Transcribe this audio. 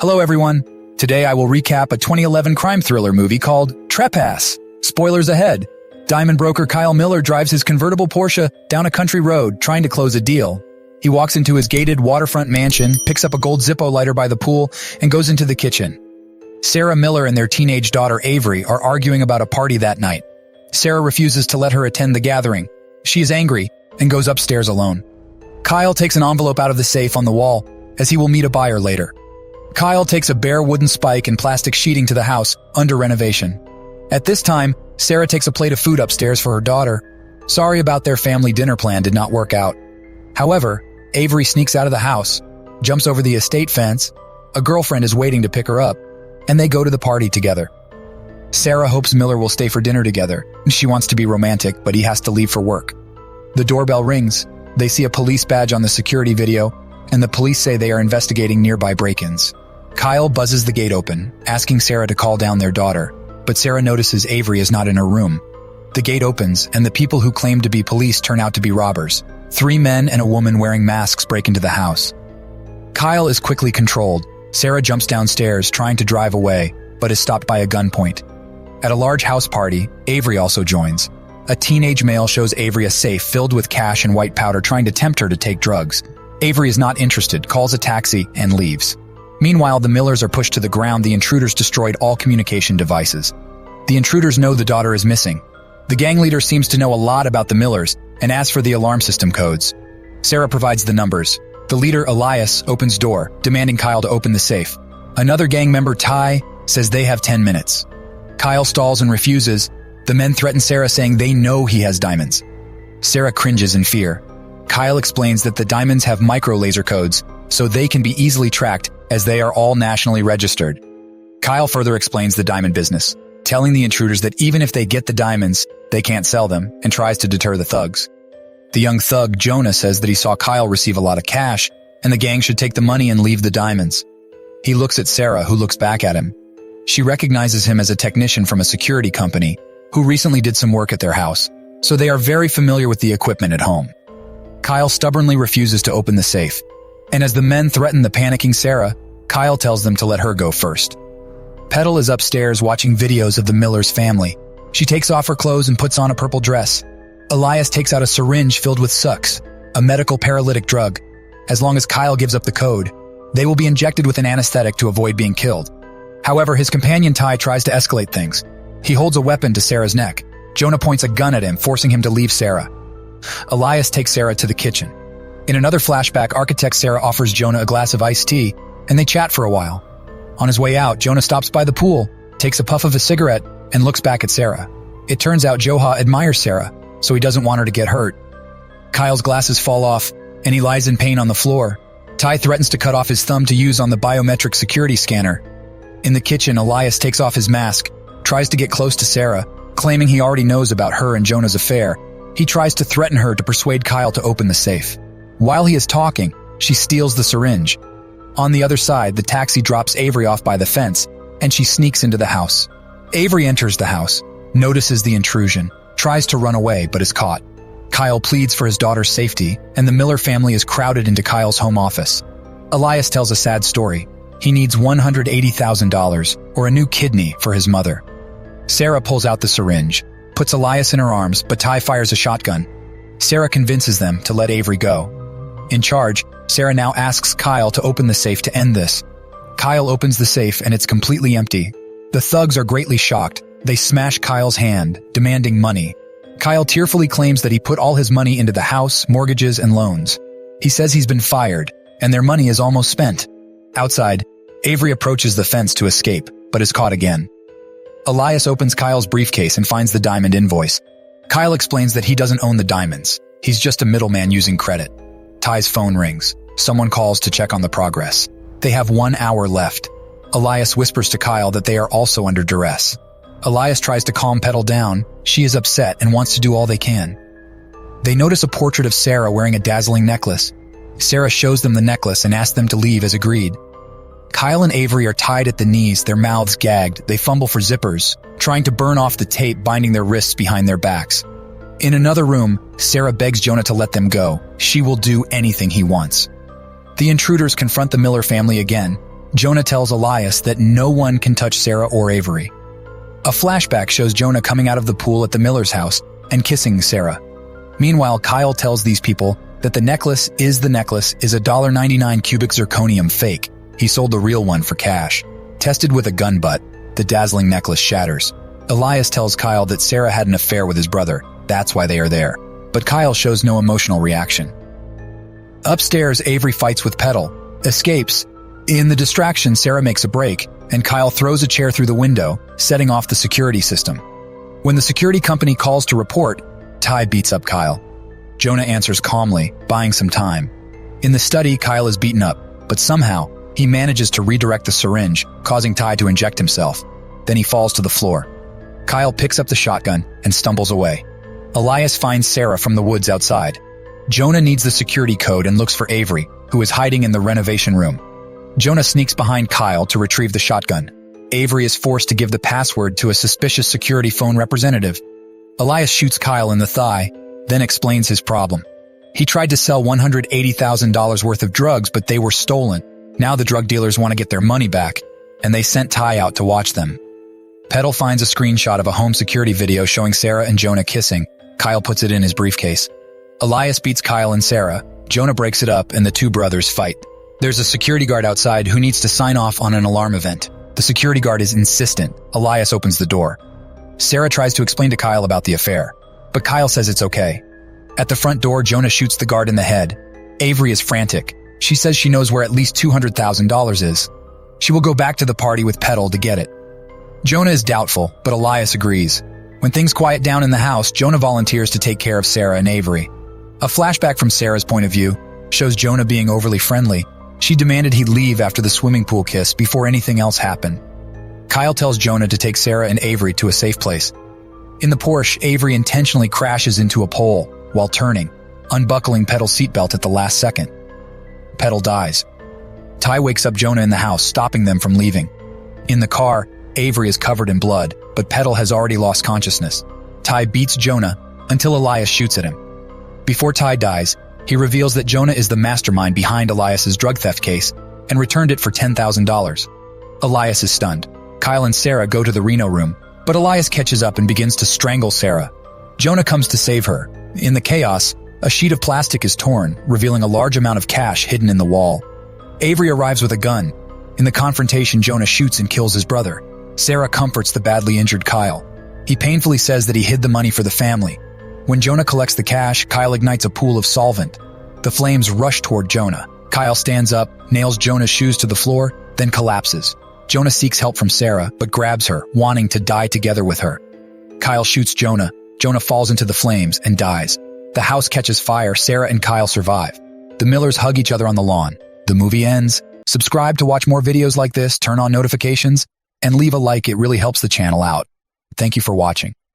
Hello everyone. Today I will recap a 2011 crime thriller movie called Trespass. Spoilers ahead. Diamond broker Kyle Miller drives his convertible Porsche down a country road trying to close a deal. He walks into his gated waterfront mansion, picks up a gold Zippo lighter by the pool, and goes into the kitchen. Sarah Miller and their teenage daughter Avery are arguing about a party that night. Sarah refuses to let her attend the gathering. She is angry and goes upstairs alone. Kyle takes an envelope out of the safe on the wall, as he will meet a buyer later. Kyle takes a bare wooden spike and plastic sheeting to the house under renovation. At this time, Sarah takes a plate of food upstairs for her daughter. Sorry about their family dinner plan did not work out. However, Avery sneaks out of the house, jumps over the estate fence. A girlfriend is waiting to pick her up, and they go to the party together. Sarah hopes Miller will stay for dinner together. She wants to be romantic, but he has to leave for work. The doorbell rings. They see a police badge on the security video, and the police say they are investigating nearby break-ins. Kyle buzzes the gate open, asking Sarah to call down their daughter, but Sarah notices Avery is not in her room. The gate opens, and the people who claim to be police turn out to be robbers. 3 men and a woman wearing masks break into the house. Kyle is quickly controlled. Sarah jumps downstairs, trying to drive away, but is stopped by a gunpoint. At a large house party, Avery also joins. A teenage male shows Avery a safe filled with cash and white powder, trying to tempt her to take drugs. Avery is not interested, calls a taxi, and leaves. Meanwhile, the Millers are pushed to the ground. The intruders destroyed all communication devices. The intruders know the daughter is missing. The gang leader seems to know a lot about the Millers and asks for the alarm system codes. Sarah provides the numbers. The leader, Elias, opens door, demanding Kyle to open the safe. Another gang member, Ty, says they have 10 minutes. Kyle stalls and refuses. The men threaten Sarah, saying they know he has diamonds. Sarah cringes in fear. Kyle explains that the diamonds have micro-laser codes, so they can be easily tracked as they are all nationally registered. Kyle further explains the diamond business, telling the intruders that even if they get the diamonds, they can't sell them, and tries to deter the thugs. The young thug, Jonah, says that he saw Kyle receive a lot of cash, and the gang should take the money and leave the diamonds. He looks at Sarah, who looks back at him. She recognizes him as a technician from a security company who recently did some work at their house, so they are very familiar with the equipment at home. Kyle stubbornly refuses to open the safe, and as the men threaten the panicking Sarah, Kyle tells them to let her go first. Petal is upstairs watching videos of the Miller's family. She takes off her clothes and puts on a purple dress. Elias takes out a syringe filled with Sux, a medical paralytic drug. As long as Kyle gives up the code, they will be injected with an anesthetic to avoid being killed. However, his companion Ty tries to escalate things. He holds a weapon to Sarah's neck. Jonah points a gun at him, forcing him to leave Sarah. Elias takes Sarah to the kitchen. In another flashback, architect Sarah offers Jonah a glass of iced tea, and they chat for a while. On his way out, Jonah stops by the pool, takes a puff of a cigarette, and looks back at Sarah. It turns out Joha admires Sarah, so he doesn't want her to get hurt. Kyle's glasses fall off, and he lies in pain on the floor. Ty threatens to cut off his thumb to use on the biometric security scanner. In the kitchen, Elias takes off his mask, tries to get close to Sarah, claiming he already knows about her and Jonah's affair. He tries to threaten her to persuade Kyle to open the safe. While he is talking, she steals the syringe. On the other side, the taxi drops Avery off by the fence, and she sneaks into the house. Avery enters the house, notices the intrusion, tries to run away, but is caught. Kyle pleads for his daughter's safety, and the Miller family is crowded into Kyle's home office. Elias tells a sad story. He needs $180,000 or a new kidney for his mother. Sarah pulls out the syringe, puts Elias in her arms, but Ty fires a shotgun. Sarah convinces them to let Avery go. In charge, Sarah now asks Kyle to open the safe to end this. Kyle opens the safe and it's completely empty. The thugs are greatly shocked. They smash Kyle's hand, demanding money. Kyle tearfully claims that he put all his money into the house, mortgages, and loans. He says he's been fired, and their money is almost spent. Outside, Avery approaches the fence to escape, but is caught again. Elias opens Kyle's briefcase and finds the diamond invoice. Kyle explains that he doesn't own the diamonds. He's just a middleman using credit. Ty's phone rings. Someone calls to check on the progress. They have 1 hour left. Elias whispers to Kyle that they are also under duress. Elias tries to calm Petal down. She is upset and wants to do all they can. They notice a portrait of Sarah wearing a dazzling necklace. Sarah shows them the necklace and asks them to leave as agreed. Kyle and Avery are tied at the knees, their mouths gagged. They fumble for zippers, trying to burn off the tape binding their wrists behind their backs. In another room, Sarah begs Jonah to let them go. She will do anything he wants. The intruders confront the Miller family again. Jonah tells Elias that no one can touch Sarah or Avery. A flashback shows Jonah coming out of the pool at the Miller's house and kissing Sarah. Meanwhile, Kyle tells these people that the necklace is a $1.99 cubic zirconium fake. He sold the real one for cash. Tested with a gun butt, the dazzling necklace shatters. Elias tells Kyle that Sarah had an affair with his brother. That's why they are there. But Kyle shows no emotional reaction. Upstairs, Avery fights with Petal, escapes. In the distraction, Sarah makes a break, and Kyle throws a chair through the window, setting off the security system. When the security company calls to report, Ty beats up Kyle. Jonah answers calmly, buying some time. In the study, Kyle is beaten up, but somehow, he manages to redirect the syringe, causing Ty to inject himself. Then he falls to the floor. Kyle picks up the shotgun and stumbles away. Elias finds Sarah from the woods outside. Jonah needs the security code and looks for Avery, who is hiding in the renovation room. Jonah sneaks behind Kyle to retrieve the shotgun. Avery is forced to give the password to a suspicious security phone representative. Elias shoots Kyle in the thigh, then explains his problem. He tried to sell $180,000 worth of drugs, but they were stolen. Now the drug dealers want to get their money back, and they sent Ty out to watch them. Petal finds a screenshot of a home security video showing Sarah and Jonah kissing. Kyle puts it in his briefcase. Elias beats Kyle and Sarah. Jonah breaks it up, and the two brothers fight. There's a security guard outside who needs to sign off on an alarm event. The security guard is insistent. Elias opens the door. Sarah tries to explain to Kyle about the affair, but Kyle says it's okay. At the front door, Jonah shoots the guard in the head. Avery is frantic. She says she knows where at least $200,000 is. She will go back to the party with Petal to get it. Jonah is doubtful, but Elias agrees. When things quiet down in the house, Jonah volunteers to take care of Sarah and Avery. A flashback from Sarah's point of view shows Jonah being overly friendly. She demanded he leave after the swimming pool kiss before anything else happened. Kyle tells Jonah to take Sarah and Avery to a safe place. In the Porsche, Avery intentionally crashes into a pole while turning, unbuckling Petal's seatbelt at the last second. Petal dies. Ty wakes up Jonah in the house, stopping them from leaving. In the car, Avery is covered in blood, but Petal has already lost consciousness. Ty beats Jonah until Elias shoots at him. Before Ty dies, he reveals that Jonah is the mastermind behind Elias's drug theft case and returned it for $10,000. Elias is stunned. Kyle and Sarah go to the Reno room, but Elias catches up and begins to strangle Sarah. Jonah comes to save her. In the chaos, a sheet of plastic is torn, revealing a large amount of cash hidden in the wall. Avery arrives with a gun. In the confrontation, Jonah shoots and kills his brother. Sarah comforts the badly injured Kyle. He painfully says that he hid the money for the family. When Jonah collects the cash, Kyle ignites a pool of solvent. The flames rush toward Jonah. Kyle stands up, nails Jonah's shoes to the floor, then collapses. Jonah seeks help from Sarah, but grabs her, wanting to die together with her. Kyle shoots Jonah. Jonah falls into the flames and dies. The house catches fire. Sarah and Kyle survive. The Millers hug each other on the lawn. The movie ends. Subscribe to watch more videos like this, turn on notifications, and leave a like. It really helps the channel out. Thank you for watching.